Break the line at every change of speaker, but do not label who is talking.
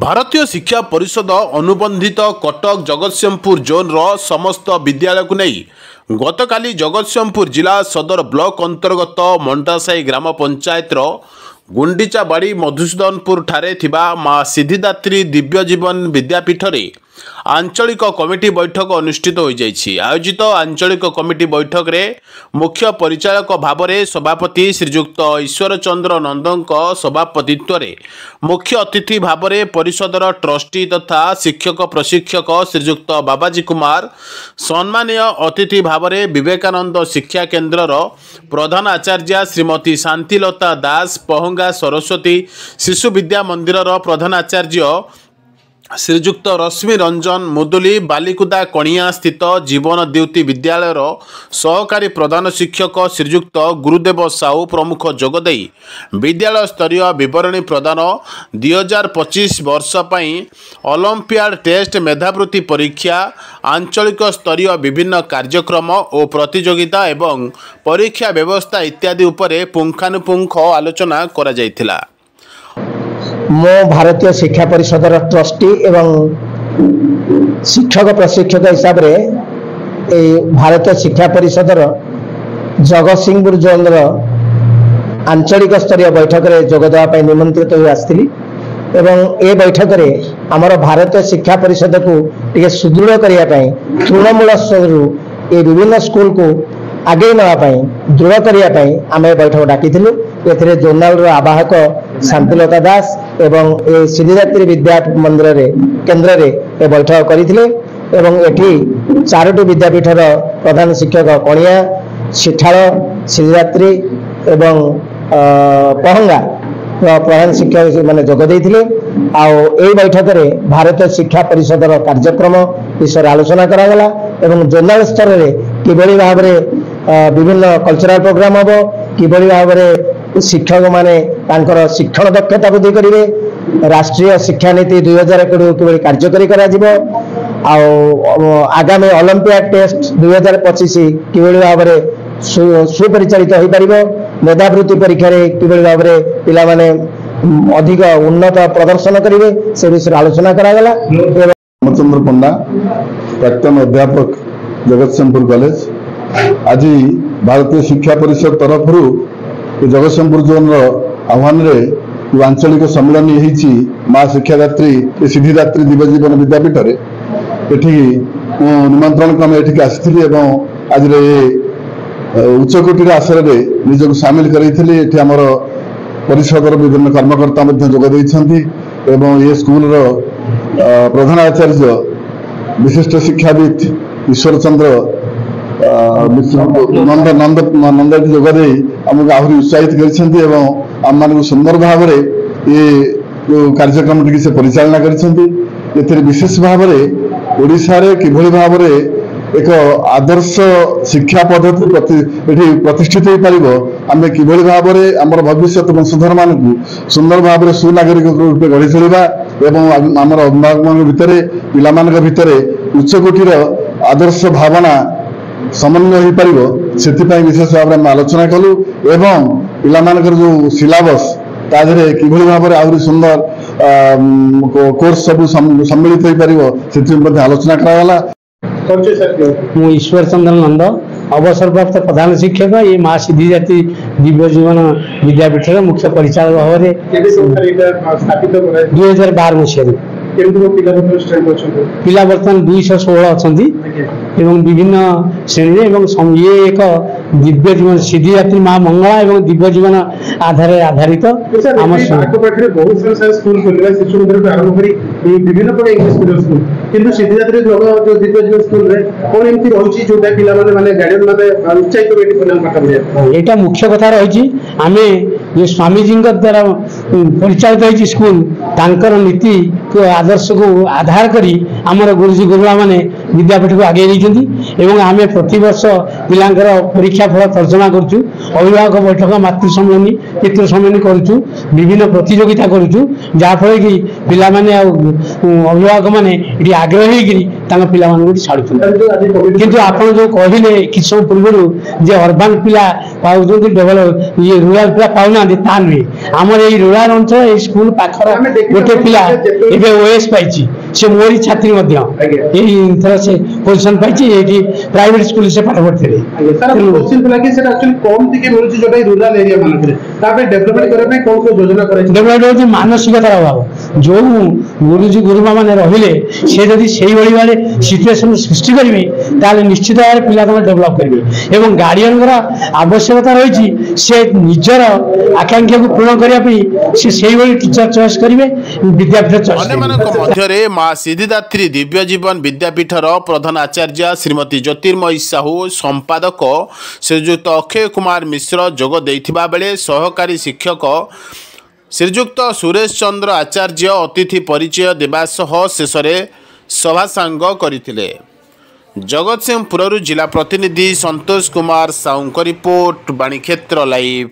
भारतीय शिक्षा परिषद अनुबंधित कटक जगतसिंहपुर जोन समस्त विद्यालय को नहीं गतकाली जगतसिंहपुर जिला सदर ब्लॉक अंतर्गत मंडासाई ग्राम पंचायत गुंडीचाबाड़ी मधुसूदनपुर ठारे थिबा माँ सिद्धिदात्री दिव्य जीवन विद्यापीठ रे आंचलिक कमिटी बैठक अनुष्ठित हो जाइछि। आयोजित आंचलिक कमिटी बैठक रे मुख्य परिचालक भाव में सभापति श्रीजुक्त ईश्वर चंद्र नंदक सभापतित्व रे मुख्य अतिथि भाव में परिषदर ट्रस्टी तथा शिक्षक प्रशिक्षक श्रीजुक्त बाबाजी कुमार, सम्मानीय अतिथि भाव में विवेकानंद शिक्षा केन्द्र प्रधान आचार्य श्रीमती शांतिलता दास, पहंगा सरस्वती शिशु विद्या मंदिर प्रधान आचार्य श्रीजुक्त रश्मि रंजन मुदुली, बालिकुदा कणिया स्थित जीवन द्युति विद्यालय सहकारी प्रधान शिक्षक श्रीजुक्त गुरुदेव साहू प्रमुख जोगदे विद्यालय स्तरीय विवरणी प्रदान 2025 वर्ष पई ओलंपियाड टेस्ट मेधावृत्ति परीक्षा आंचलिक स्तरीय विभिन्न कार्यक्रम और प्रतियोगिता एवं परीक्षा व्यवस्था इत्यादि उपरे पुंखानुपुंख आलोचना करा जायथिला।
मो भारतीय शिक्षा परिषद ट्रस्टी एवं शिक्षक प्रशिक्षक हिसाब रे भारतीय शिक्षा परिषद जगतसिंहपुर जोन आंचलिक स्तरीय बैठक में जोगदेवा निमंत्रित हो आसती एवं ए बैठक में आमर भारतीय शिक्षा परिषद को टे सुदृढ़ करने तृणमूल स्तर ये विभिन्न स्कूल को आगे नापी दृढ़ करने आम बैठक डाकी ए जोनाल आवाहक शांतिलता दास एवं ए सिद्धिदात्री विद्या मंदिर रे केन्द्र रे ए बैठक करथिले एवं एठी चारोटी विद्यापीठर प्रधान शिक्षक कणिया सिठाल सिद्धिदात्री एवं पहंगा प्रधान शिक्षक माने जोग देथिले। आ बैठक रे भारतीय शिक्षा परिषद कार्यक्रम विषय आलोचना करागला एवं जोनाल स्तर रे किभली भाव रे विभिन्न कल्चरल प्रोग्राम हम किभली भाव रे शिक्षक माने तांकर शिक्षण दक्षता वृद्धि करेंगे, राष्ट्रीय शिक्षा नीति 2020 किभली कार्यकारी करा जिवो, आगामी ओलंपियाड टेस्ट 2025 किभली भाव रे सुपरिचालित हो पारिबो, मेधावृत्ति परीक्षा रे किभली भाव रे पिला माने अधिक उन्नत प्रदर्शन करेंगे से विषय आलोचना करा गला।
रामचंद्र पंडा प्राक्तन अध्यापक जगतसिंहपुर कॉलेज आज भारतीय शिक्षा परिषद तरफ जगतसिंहपुर जोन आह्वान रे आंचलिक सम्मेलन होती माँ शिक्षादात्री सिद्धिदात्री दिव्य जीवन विद्यापीठ एठी निमंत्रण क्रमे एठी आसी आज उच्चकोटी आसर में निजक सामिल करी आमर परिषदर विभिन्न कर्मकर्ता जोगदे ये स्कूल प्रधान आचार्य विशिष्ट शिक्षाविद ईश्वर चंद्र नंद जोगदे आमको आहरी उत्साहित कर सुंदर भाव ये कार्यक्रम टी से परिचालना कर विशेष भाव ओडिशा रे किभली भाव एक आदर्श शिक्षा पद्धति प्रतिष्ठित हो पारिबो, आमे किभली भाव में आमर भविष्य वंशधर मानक सुंदर भाव में सुनागरिक रूप गढ़ी चलिबा एवं आमर अभिभावक भितर पिलामानक भितर उच्चकोटीर आदर्श भावना समन्वय हो पारिबो सेति विशेष भाव में आलोचना कलु एवं पिलामानकर जो सिलेबस ताधरे किभली भाव में आहरी सुंदर कोर्स सब सम्मिलित हो पारिबो सेति आलोचना करागला।
मु ईश्वर चंद्र नंद अवसरप्राप्त प्रधान शिक्षक ये माँ सिद्धिदात्री दिव्य जीवन विद्यापीठ मुख्य परिचालक भाव में 2012 मसीह पिला बर्तमान 216 अच्छा विभिन्न श्रेणी ये एक दिव्य जीवन सिद्धिदात्री माँ मंगला एवं दिव्य जीवन आधारित आम
बहुत सारा स्कूल खोल शिशु मंदिर आरंभ कर विभिन्न प्रकार इंग्लिश मीडियम स्कूल किंतु सिद्धिदात्री जो दिव्य जीवन स्कूल रे कौन एमती रही जो पिला माने गार्डियन माने उत्साहित बेटी पाठ पढ़िया
एटा मुख्य कथा रही आमे जो स्वामीजी द्वारा परिचालित होती स्कूल तांकर नीति को आदर्श को आधार करी आमर गुरुजी गुरुला माने विद्यापीठ को आगे नहीं आम प्रति वर्ष पिलांकर परीक्षा फल तर्जमा करुँ अभिभावक बैठक मातृ सम्मेलन पितृ सम्मेलन करुँ विभिन्न प्रतियोगिता करुँ जहाँफल कि पिला माने अभिभावक मैंने ये आग्रही पिला छाड़ू किंतु आप जो कहले किछ समय पूर्व जे अर्बान पिला पाउछन्ति डेभलप ये रूराल पिला पाउना ता नुहे आमर ये रूराल अंचल स्कूल पाखर गोटे पिला एबे ओएस पाइछि से मोरी छात्री थर से पोजिशन पाई प्राइवेट स्कूल से पाठ पढ़ते डेभलपमेंट हूँ मानसिकतार अभाव जो गुरुजी गुरुमा मैंने रहिले से जदि से भाई सिचुएसन सृष्टि करेंगे ताले निश्चित भाव में पिला डेभलप करेंगे एवं गार्डियन आवश्यकता रही से निजर आकांक्षा को पूर्ण करने से टीचर चॉइस करेंगे विद्यापीठ
चॉइस माँ सिद्धिदात्री दिव्य जीवन विद्यापीठर प्रधान आचार्य श्रीमती ज्योतिर्मयी साहू संपादक श्रीजुक्त अक्षय कुमार मिश्र जोग देइथिबा बेले सहकारी शिक्षक श्रीजुक्त सुरेश चंद्र आचार्य अतिथि परिचय देवा सह शेष सभा सांग करथिले। जगतसिंहपुर जिला प्रतिनिधि संतोष कुमार साहू रिपोर्ट बाणीक्षेत्र लाइव।